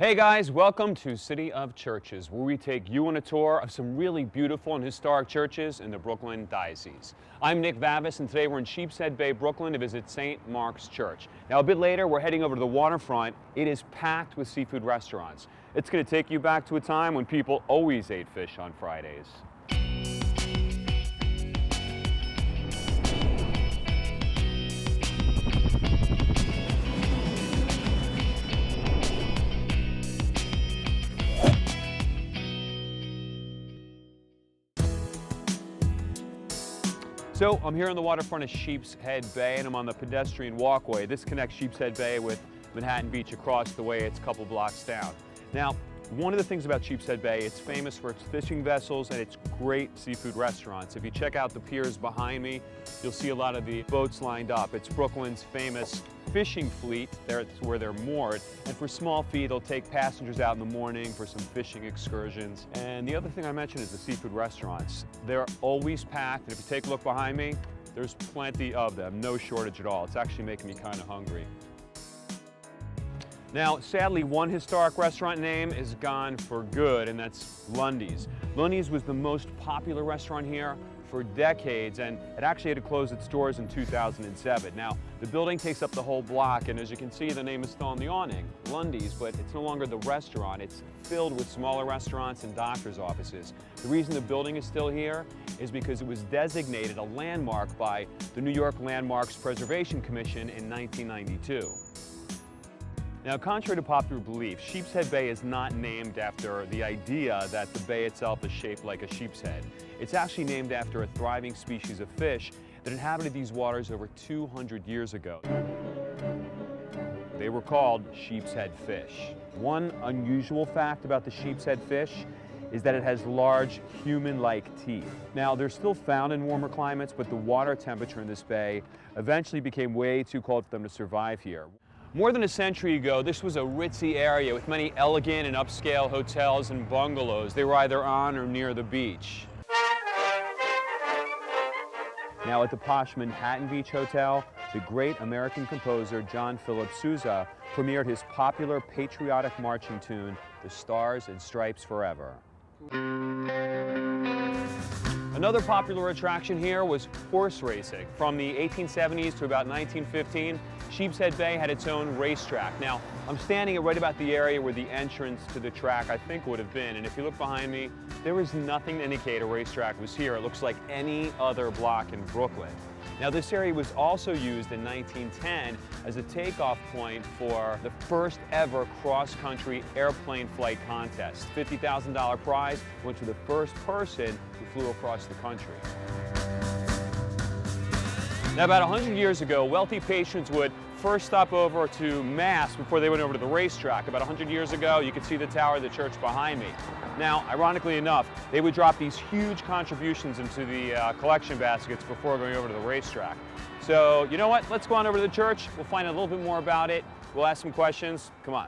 Hey guys, welcome to City of Churches, where we take you on a tour of some really beautiful and historic churches in the Brooklyn Diocese. I'm Nick Vavis, and today we're in Sheepshead Bay, Brooklyn to visit St. Mark's Church. Now a bit later, we're heading over to the waterfront. It is packed with seafood restaurants. It's going to take you back to a time when people always ate fish on Fridays. So I'm here on the waterfront of Sheepshead Bay, and I'm on the pedestrian walkway. This connects Sheepshead Bay with Manhattan Beach across the way. It's a couple blocks down. Now, one of the things about Sheepshead Bay, it's famous for its fishing vessels and its great seafood restaurants. If you check out the piers behind me, you'll see a lot of the boats lined up. It's Brooklyn's famous fishing fleet. That's where they're moored. And for small fee, they'll take passengers out in the morning for some fishing excursions. And the other thing I mentioned is the seafood restaurants. They're always packed. And if you take a look behind me, there's plenty of them. No shortage at all. It's actually making me kind of hungry. Now, sadly, one historic restaurant name is gone for good, and that's Lundy's. Lundy's was the most popular restaurant here for decades, and it actually had to close its doors in 2007. Now, the building takes up the whole block, and as you can see, the name is still on the awning, Lundy's, but it's no longer the restaurant. It's filled with smaller restaurants and doctor's offices. The reason the building is still here is because it was designated a landmark by the New York Landmarks Preservation Commission in 1992. Now, contrary to popular belief, Sheepshead Bay is not named after the idea that the bay itself is shaped like a sheep's head. It's actually named after a thriving species of fish that inhabited these waters over 200 years ago. They were called sheepshead fish. One unusual fact about the sheepshead fish is that it has large human-like teeth. Now, they're still found in warmer climates, but the water temperature in this bay eventually became way too cold for them to survive here. More than a century ago, this was a ritzy area with many elegant and upscale hotels and bungalows. They were either on or near the beach. Now at the posh Manhattan Beach Hotel, the great American composer John Philip Sousa premiered his popular patriotic marching tune, The Stars and Stripes Forever. Another popular attraction here was horse racing. From the 1870s to about 1915, Sheepshead Bay had its own racetrack. Now, I'm standing at right about the area where the entrance to the track I think would have been, and if you look behind me, there is nothing to indicate a racetrack was here. It looks like any other block in Brooklyn. Now, this area was also used in 1910 as a takeoff point for the first ever cross-country airplane flight contest. $50,000 prize went to the first person who flew across the country. Now, about 100 years ago, wealthy patrons would first stop over to Mass before they went over to the racetrack. About 100 years ago, you could see the tower of the church behind me. Now, ironically enough, they would drop these huge contributions into the collection baskets before going over to the racetrack. So, you know what? Let's go on over to the church. We'll find out a little bit more about it. We'll ask some questions. Come on.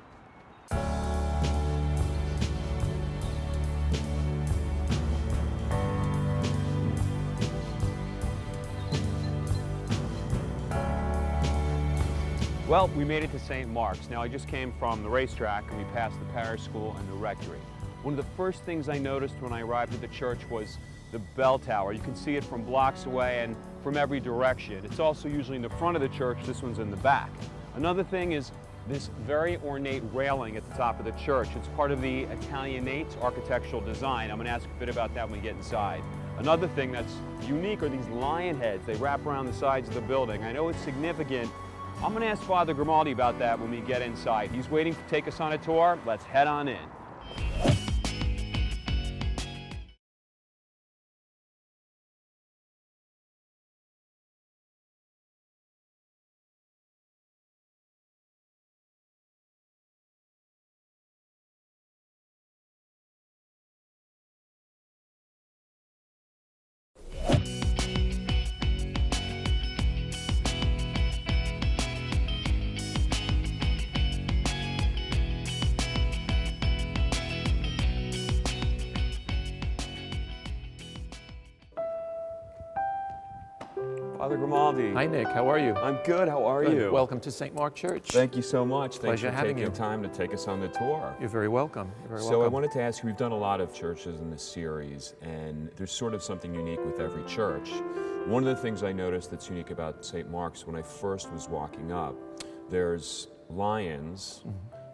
Well, we made it to St. Mark's. Now, I just came from the racetrack and we passed the parish school and the rectory. One of the first things I noticed when I arrived at the church was the bell tower. You can see it from blocks away and from every direction. It's also usually in the front of the church. This one's in the back. Another thing is this very ornate railing at the top of the church. It's part of the Italianate architectural design. I'm going to ask a bit about that when we get inside. Another thing that's unique are these lion heads. They wrap around the sides of the building. I know it's significant. I'm going to ask Father Grimaldi about that when we get inside. He's waiting to take us on a tour. Let's head on in. Father Grimaldi. Hi, Nick. How are you? I'm good. How are you? Welcome to St. Mark Church. Thank you so much. Pleasure Thanks for having taking you. time to take us on the tour. You're very welcome. You're very So welcome. I wanted to ask you, we've done a lot of churches in this series, and there's sort of something unique with every church. One of the things I noticed that's unique about St. Mark's, when I first was walking up, there's lions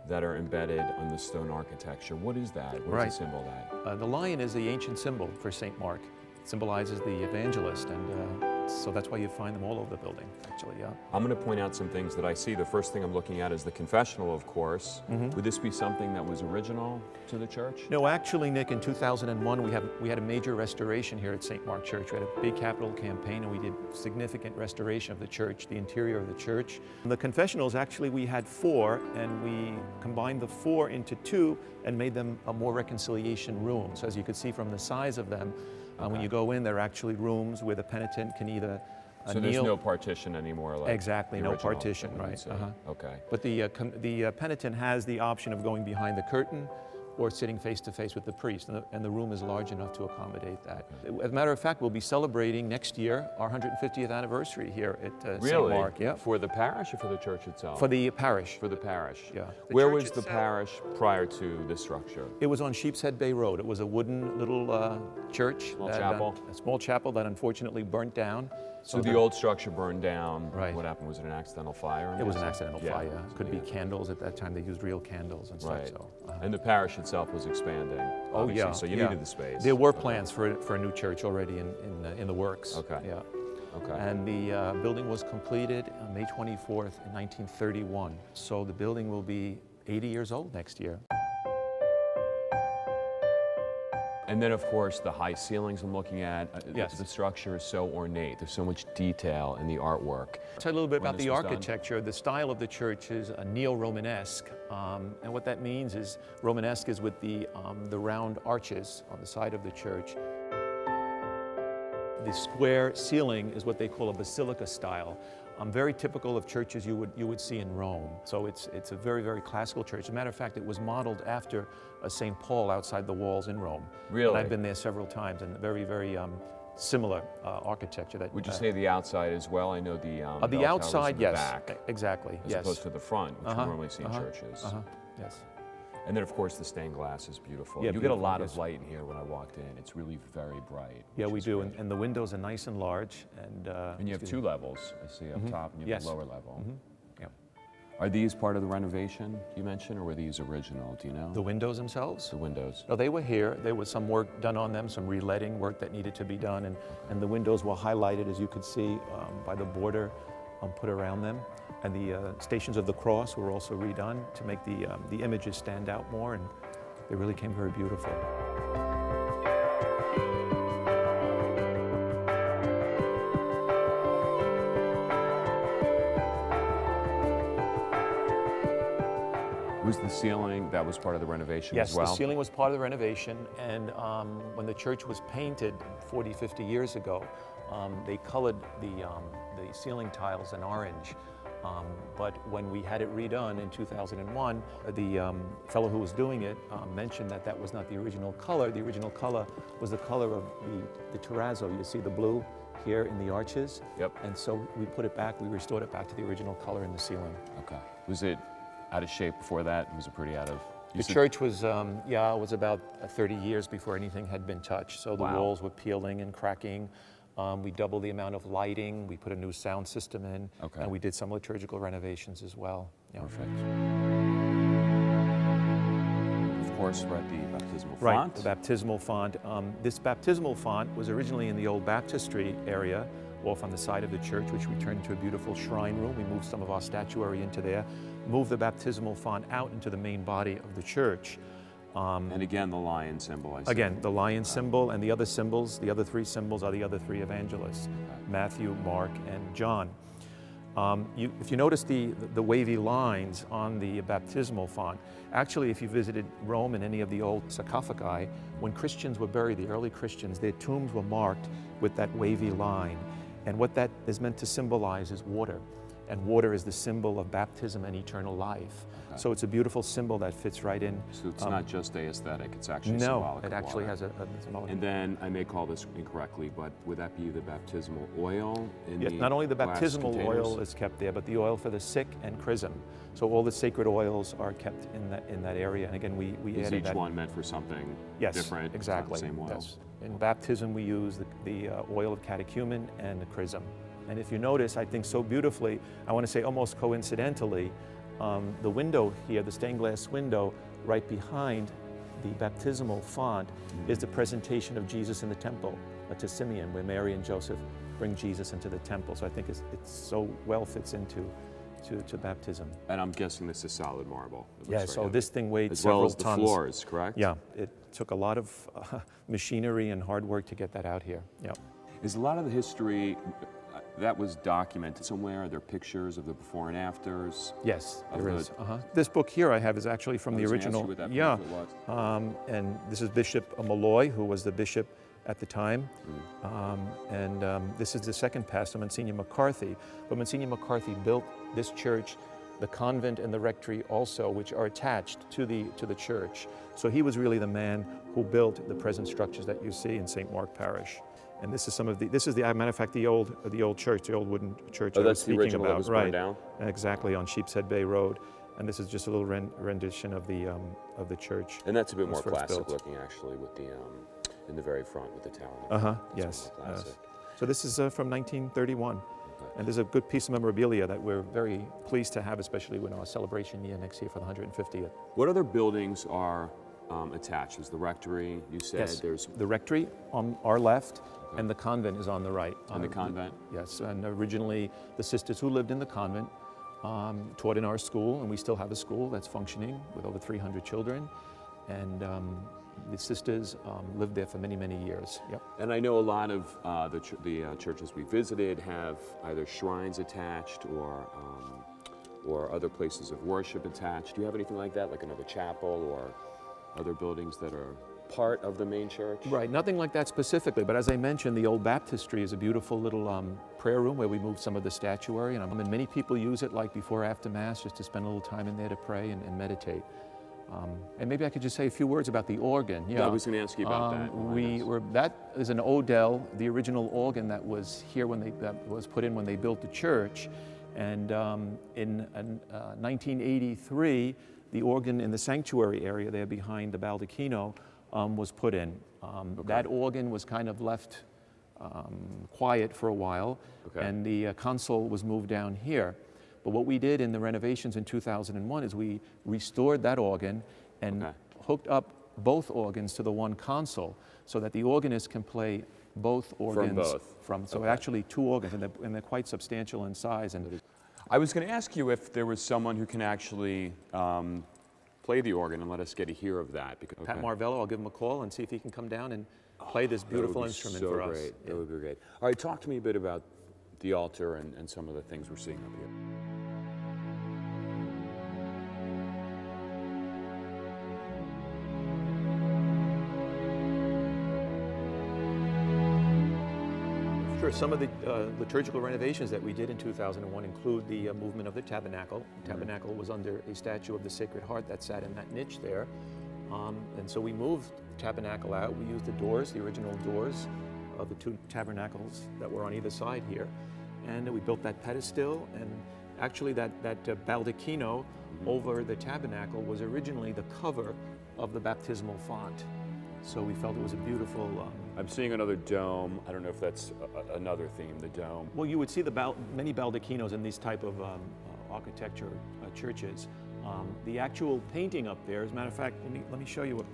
that are embedded on the stone architecture. What is that? What is the symbol of that? The lion is the ancient symbol for St. Mark. It symbolizes the evangelist, and so that's why you find them all over the building, actually, yeah. I'm going to point out some things that I see. The first thing I'm looking at is the confessional, of course. Would this be something that was original to the church? No, actually, Nick, in 2001, we had a major restoration here at St. Mark Church. We had a big capital campaign, and we did significant restoration of the church, the interior of the church. The confessionals, actually, we had 4, and we combined the 4 into 2 and made them a more reconciliation room. So as you could see from the size of them, when you go in, they're actually rooms where the penitent can either so there's no partition anymore? Like exactly, no partition, right. Okay. But the penitent has the option of going behind the curtain or sitting face to face with the priest, and the room is large enough to accommodate that. As a matter of fact, we'll be celebrating next year our 150th anniversary here at St. Mark. Yeah. For the parish or for the church itself? For the parish. For the parish. Yeah. Where was the parish prior to this structure? It was on Sheepshead Bay Road. It was a wooden little church. Chapel? A small chapel that unfortunately burnt down. So the old structure burned down. Right. What happened? Was it an accidental fire? It was an accidental fire. It could be candles at that time. They used real candles and stuff. Right. So, And the parish itself was expanding. Oh yeah. So you needed the space. There were plans for a new church already in the works. Okay. Yeah. Okay. And the building was completed on May 24th in 1931. So the building will be 80 years old next year. And then, of course, the high ceilings I'm looking at. Yes. The structure is so ornate. There's so much detail in the artwork. Tell you a little bit When about this the was done. architecture. The style of the church is a neo-Romanesque. And what that means is Romanesque is with the round arches on the side of the church. The square ceiling is what they call a basilica style. Very typical of churches you would see in Rome. So it's a very, very classical church. As a matter of fact, it was modeled after St. Paul outside the walls in Rome. Really? And I've been there several times, and very, very similar architecture. That Would you say the outside as well? I know the bell outside, towers in the yes, back, exactly, as yes. opposed to the front, which we normally see in churches. Yes. And then, of course, the stained glass is beautiful. Yeah, You get a beautiful, lot yes. of light in here when I walked in. It's really very bright. Yeah, which we is do, great. and the windows are nice and large. And And you have 2 levels, I see, up top, and you have Yes. a lower level. Yeah. Are these part of the renovation you mentioned, or were these original? Do you know? The windows themselves? The windows. No, they were here. There was some work done on them, some reletting work that needed to be done, and the windows were highlighted, as you could see, by the border put around them. And the Stations of the Cross were also redone to make the images stand out more, and they really came very beautiful. Was the ceiling, that was part of the renovation Yes, as well? the ceiling was part of the renovation, and when the church was painted 40, 50 years ago, they colored the ceiling tiles in orange. But when we had it redone in 2001, the fellow who was doing it mentioned that that was not the original color. The original color was the color of the terrazzo. You see the blue here in the arches? Yep. And so we put it back, we restored it back to the original color in the ceiling. Okay. Was it out of shape before that? Was it pretty out of... The church was, it was about 30 years before anything had been touched. So the walls were peeling and cracking. We doubled the amount of lighting. We put a new sound system in. Okay. And we did some liturgical renovations as well. Yeah. Perfect. Of course, we're at the baptismal font. Right, the baptismal font. This baptismal font was originally in the old baptistry area off on the side of the church, which we turned into a beautiful shrine room. We moved some of our statuary into there, moved the baptismal font out into the main body of the church. And again, the lion symbol, I see. Again, the lion symbol and the other symbols, the other 3 symbols are the other 3 evangelists, Matthew, Mark, and John. If you notice the wavy lines on the baptismal font, actually if you visited Rome and any of the old sarcophagi, when Christians were buried, the early Christians, their tombs were marked with that wavy line. And what that is meant to symbolize is water. and water is the symbol of baptism and eternal life. Okay. So it's a beautiful symbol that fits right in. So it's not just aesthetic, it's actually No, symbolic it of actually water. has a symbolic. And then, I may call this incorrectly, but would that be the baptismal oil in Yes, the not only the glass baptismal containers? oil is kept there, but the oil for the sick and chrism. So all the sacred oils are kept in that area. And again, we Is added each that. one meant for something Yes, different? exactly. It's not the same oil? Yes. In baptism, we use the oil of catechumen and the chrism. And if you notice, I think so beautifully, I want to say almost coincidentally, the window here, the stained glass window, right behind the baptismal font is the presentation of Jesus in the temple to Simeon, where Mary and Joseph bring Jesus into the temple. So I think it's so well fits into to baptism. And I'm guessing this is solid marble. It looks Yeah, very so heavy. this thing weighed as several well as the tons. floors, correct? Yeah, it took a lot of machinery and hard work to get that out here. Yeah. Is a lot of the history that was documented somewhere? Are there pictures of the before and afters? Yes, Of there the- is. This book here I have is actually from I the was gonna ask original. you what that Yeah, pamphlet was. and this is Bishop Malloy, who was the bishop at the time. This is the second pastor, Monsignor McCarthy. But Monsignor McCarthy built this church, the convent and the rectory also, which are attached to the church. So he was really the man who built the present structures that you see in St. Mark Parish. And this is this is the matter of fact the old church, the old wooden church Oh, I was that's the speaking original about. that was right. burned down? Exactly, on Sheepshead Bay Road. And this is just a little rendition of the church. And that's a bit It was more first classic built. looking, actually, with the in the very front with the tower. Yes. more classic. So this is from 1931. And there's a good piece of memorabilia that we're very pleased to have, especially in our celebration year next year for the 150th. What other buildings are attached? There's the rectory, you said. Yes, There's the rectory on our left, and the convent is on the right. and the convent. Yes, and originally the sisters who lived in the convent taught in our school, and we still have a school that's functioning with over 300 children. And the sisters lived there for many, many years. Yep. And I know a lot of the churches we visited have either shrines attached or other places of worship attached. Do you have anything like that, like another chapel or other buildings that are part of the main church? Right, nothing like that specifically, but as I mentioned, the old baptistry is a beautiful little prayer room where we moved some of the statuary, and many people use it like before or after Mass just to spend a little time in there to pray and meditate. And maybe I could just say a few words about the organ. Yeah, I was going to ask you about that. That is an Odell, the original organ that was here that was put in when they built the church. And in 1983, the organ in the sanctuary area there behind the baldacchino was put in. That organ was kind of left quiet for a while, and the console was moved down here. But what we did in the renovations in 2001 is we restored that organ and hooked up both organs to the one console so that the organist can play both organs. So actually two organs, and they're quite substantial in size. And I was going to ask you if there was someone who can actually play the organ and let us get a hear of that. Because, Pat Marvello, I'll give him a call and see if he can come down and play this beautiful instrument for us. Great. That would be great. All right, talk to me a bit about the altar and some of the things we're seeing up here. Sure, some of the liturgical renovations that we did in 2001 include the movement of the tabernacle. The tabernacle was under a statue of the Sacred Heart that sat in that niche there. And so we moved the tabernacle out. We used the doors, the original doors of the two tabernacles that were on either side here. And we built that pedestal, and actually that baldacchino over the tabernacle was originally the cover of the baptismal font. So we felt it was a beautiful... I'm seeing another dome. I don't know if that's another theme, the dome. Well, you would see many baldacchinos in these type of architecture churches. The actual painting up there, as a matter of fact, let me show you what...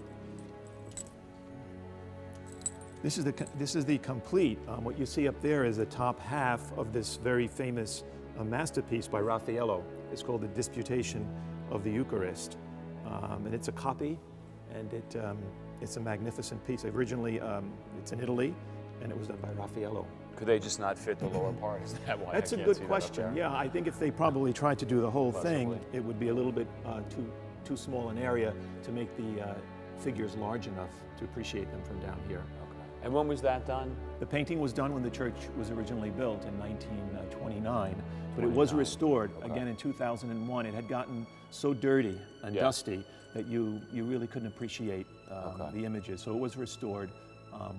This is the complete. What you see up there is the top half of this very famous masterpiece by Raffaello. It's called The Disputation of the Eucharist. And it's a copy, and it's a magnificent piece. Originally, it's in Italy, and it was done by Raffaello. Could they just not fit the lower part? Is that why? That's a good question. Yeah, I think if they probably tried to do the whole thing, it would be a little bit too small an area to make the figures large enough to appreciate them from down here. And when was that done? The painting was done when the church was originally built in 1929, but it was restored again in 2001. It had gotten so dirty and dusty that you really couldn't appreciate the images. So it was restored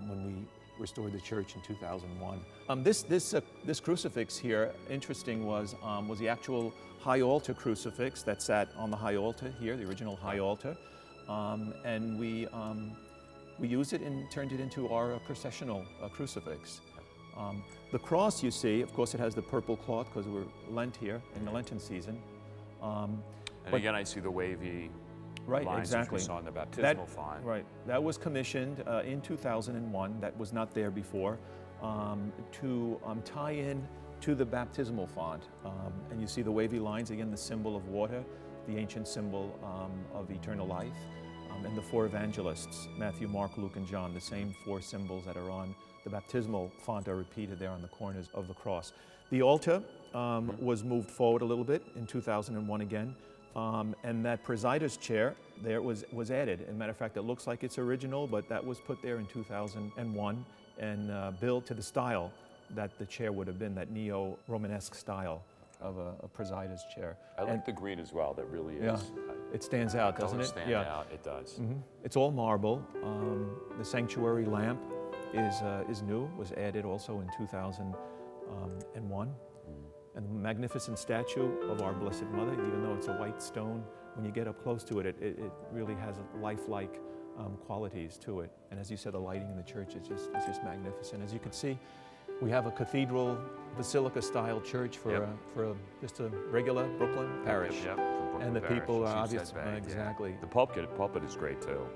when we restored the church in 2001. This crucifix here, interesting, was the actual high altar crucifix that sat on the high altar here, the original high altar, and we used it and turned it into our processional crucifix. The cross, you see, of course, it has the purple cloth because we're Lent here in the Lenten season. And again, I see the wavy lines exactly. which we saw in the baptismal font. Right, that was commissioned in 2001. That was not there before, to tie in to the baptismal font. And you see the wavy lines, again, the symbol of water, the ancient symbol of eternal life. And the four evangelists, Matthew, Mark, Luke, and John, the same four symbols that are on the baptismal font are repeated there on the corners of the cross. The altar was moved forward a little bit in 2001 again, and that presider's chair there was added. As a matter of fact, it looks like it's original, but that was put there in 2001 and built to the style that the chair would have been, that neo-Romanesque style of a presider's chair. I like the green as well. That really is. Yeah. It stands out, doesn't it? Stand out. It does. It's all marble. The sanctuary lamp is new. Was added also in 2001. And the magnificent statue of our Blessed Mother, even though it's a white stone, when you get up close to it, it really has lifelike qualities to it. And as you said, the lighting in the church is just magnificent. As you can see, we have a cathedral, basilica-style church for just a regular Brooklyn parish. And the people are obviously, exactly. The pulpit is great too.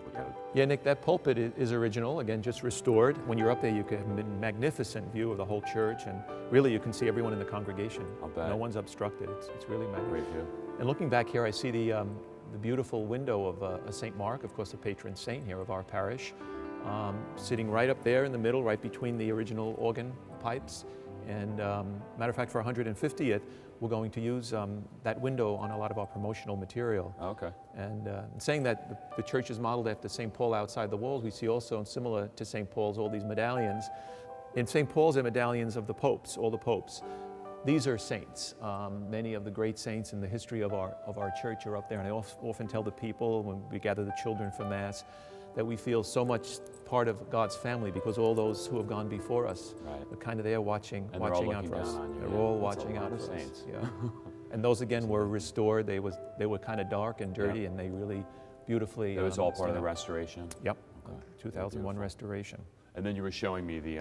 Yeah, Nick, that pulpit is original, again, just restored. When you're up there, you can have a magnificent view of the whole church, and really you can see everyone in the congregation. I'll bet. No one's obstructed. It's really magnificent. Great view. And looking back here, I see the beautiful window of St. Mark, of course, the patron saint here of our parish, sitting right up there in the middle, right between the original organ pipes. And matter of fact, for 150th, we're going to use that window on a lot of our promotional material. Okay. And saying that the church is modeled after St. Paul outside the walls, we see also, similar to St. Paul's, all these medallions. In St. Paul's, there are medallions of the popes, all the popes. These are saints. Many of the great saints in the history of our church are up there. And I often tell the people when we gather the children for Mass that we feel so much part of God's family because all those who have gone before us are kind of there watching out for us. They're all watching out for us. Yeah. And those again were restored. They were kind of dark and dirty, and they really beautifully. It was all part of the restoration. Yep. Okay. 2001 restoration. And then you were showing me the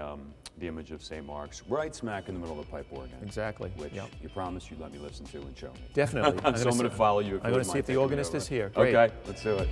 image of St. Mark's right smack in the middle of the pipe organ. Exactly. Which you promised you'd let me listen to and show me. Definitely. So I'm going to follow you. I'm going to see if the organist is here. Great. Okay, let's do it.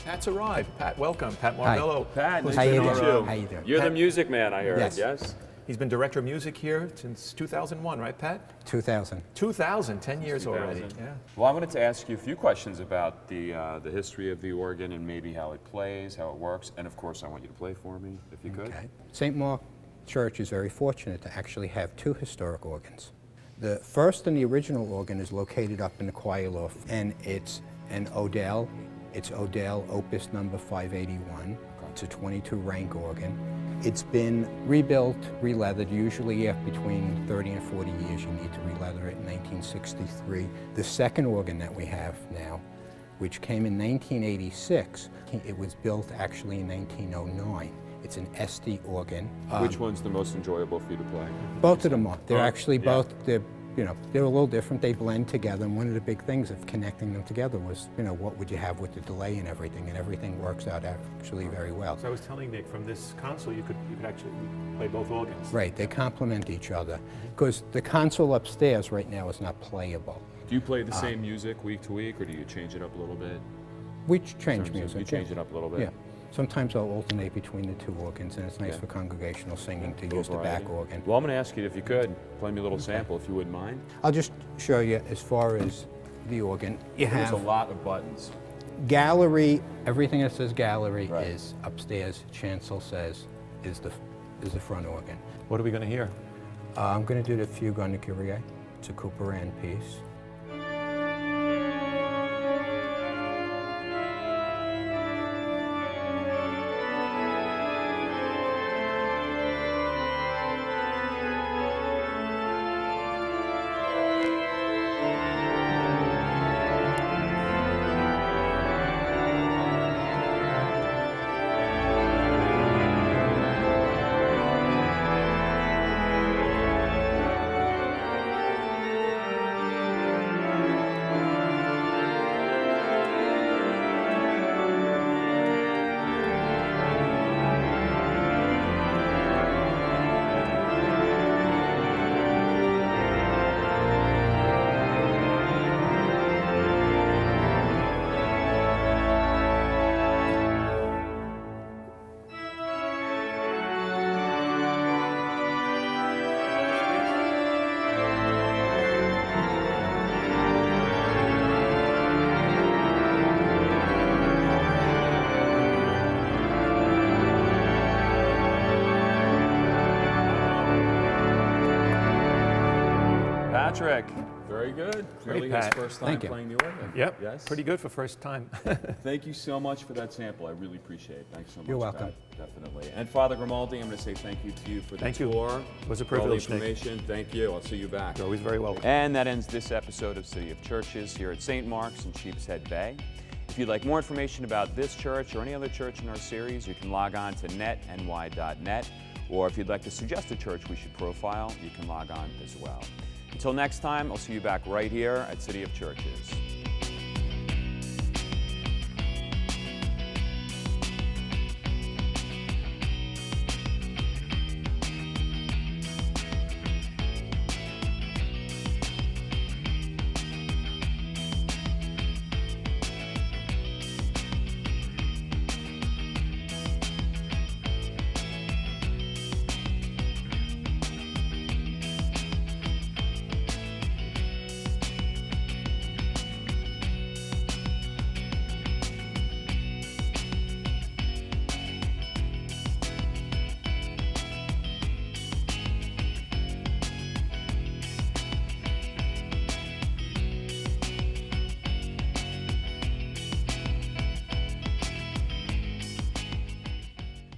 Pat's arrived. Pat, welcome. Pat Marmello. Pat, nice How you to meet doing? you. How you doing? You're the Pat- music man, I heard. Yes. Yes? He's been director of music here since 2001, right, Pat? 2000. 2000, 10 years already. 2000. Yeah. Well, I wanted to ask you a few questions about the history of the organ and maybe how it plays, how it works, and of course I want you to play for me, if you could. Okay. St. Mark Church is very fortunate to actually have two historic organs. The first and the original organ is located up in the choir loft, and it's an Odell. It's Odell Opus number 581. It's a 22 rank organ. It's been rebuilt, re-leathered, usually between 30 and 40 years you need to re-leather it in 1963. The second organ that we have now, which came in 1986, it was built actually in 1909. It's an SD organ. Which one's the most enjoyable for you to play? Both of them are. They're actually yeah. both, they're a little different. They blend together, and one of the big things of connecting them together was, what would you have with the delay and everything works out actually very well. So I was telling Nick, from this console, you could actually play both organs. Right, they complement each other, because the console upstairs right now is not playable. Do you play the same music week to week, or do you change it up a little bit? We change music. You change it up a little bit? Yeah. Sometimes I'll alternate between the two organs, and it's nice for congregational singing to use the back organ. Well, I'm going to ask you if you could play me a little sample, if you wouldn't mind. I'll just show you as far as the organ. You There's a have lot of buttons. gallery, everything that says gallery Right. is upstairs. Chancel says is the front organ. What are we going to hear? I'm going to do the Fugue on the Kyrie. It's a Couperin piece. Patrick, very good. Clearly his Pat. first time Thank you. playing the organ. Yep, Yes. pretty good for first time. Thank you so much for that sample. I really appreciate it. Thanks so much. You're welcome. Pat. Definitely. And Father Grimaldi, I'm going to say thank you to you for the Thank you. tour. It was a for all the privilege, Nick. information. Thank you. I'll see you back. You're always very welcome. And that ends this episode of City of Churches here at St. Mark's in Sheepshead Bay. If you'd like more information about this church or any other church in our series, you can log on to netny.net. Or if you'd like to suggest a church we should profile, you can log on as well. Until next time, I'll see you back right here at City of Churches.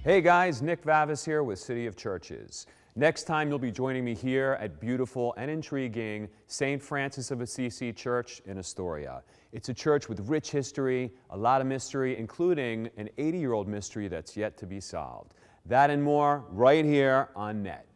Hey guys, Nick Vavis here with City of Churches. Next time you'll be joining me here at beautiful and intriguing St. Francis of Assisi Church in Astoria. It's a church with rich history, a lot of mystery, including an 80-year-old mystery that's yet to be solved. That and more right here on Net.